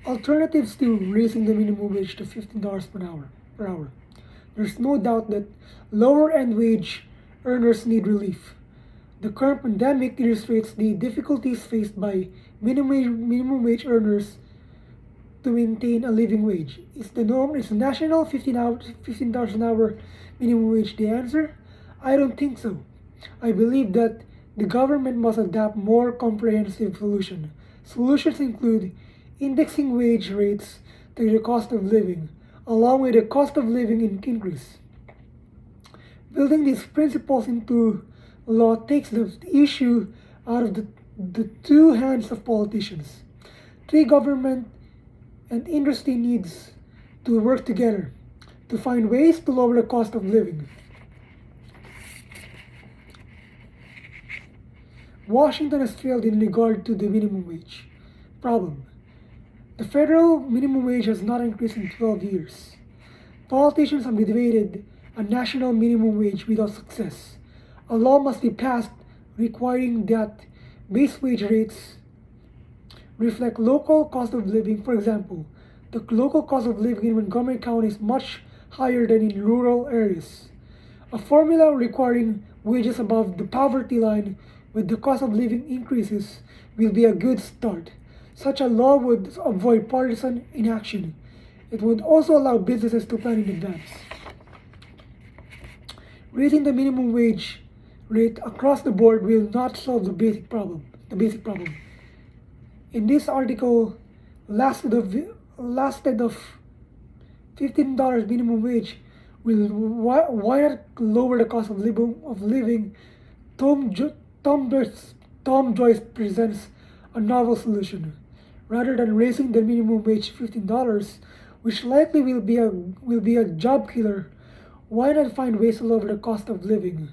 alternatives to raising the minimum wage to $15 per hour. There's no doubt that lower end wage earners need relief. The current pandemic illustrates the difficulties faced by minimum wage earners to maintain a living wage. Is the national 15 dollars an hour minimum wage the answer? I don't think so. I believe that the government must adopt more comprehensive solutions. Solutions include indexing wage rates to the cost of living, along with the cost of living increase. Building these principles into law takes the issue out of the two hands of politicians. Three government and industry needs to work together to find ways to lower the cost of living. Washington has failed in regard to the minimum wage problem. The federal minimum wage has not increased in 12 years. Politicians have debated a national minimum wage without success. A law must be passed requiring that base wage rates reflect local cost of living. For example, the local cost of living in Montgomery County is much higher than in rural areas. A formula requiring wages above the poverty line with the cost of living increases will be a good start. Such a law would avoid partisan inaction. It would also allow businesses to plan in advance. Raising the minimum wage rate across the board will not solve the basic problem. In this article, lasted of $15 minimum wage will why not lower the cost of living? Tom, jo- Tom, Joyce, Tom Joyce presents a novel solution. Rather than raising the minimum wage to $15, which likely will be a job killer, why not find ways to lower the cost of living?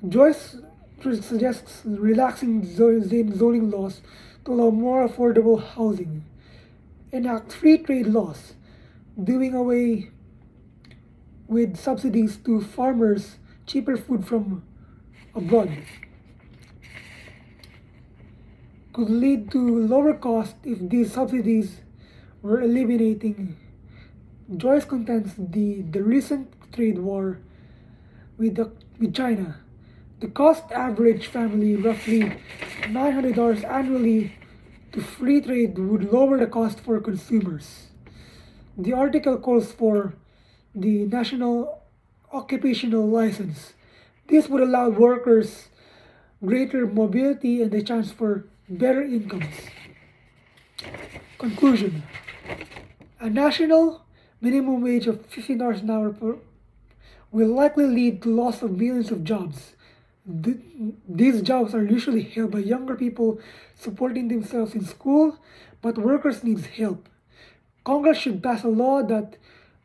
Joyce suggests relaxing zoning laws to allow more affordable housing, enact free trade laws, doing away with subsidies to farmers, cheaper food from abroad, could lead to lower costs if these subsidies were eliminating. Joyce contends the recent trade war with China. The cost average family roughly $900 annually to free trade would lower the cost for consumers. The article calls for the national occupational license. This would allow workers greater mobility and the chance for better incomes. Conclusion: a national minimum wage of $15 an hour will likely lead to loss of millions of jobs. These jobs are usually held by younger people supporting themselves in school, but workers need help. Congress should pass a law that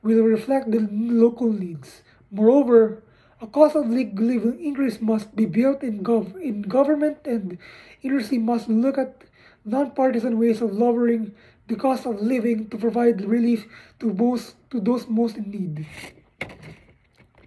will reflect the local needs. Moreover, a cost of living increase must be built in government, and industry must look at nonpartisan ways of lowering the cost of living to provide relief to those most in need.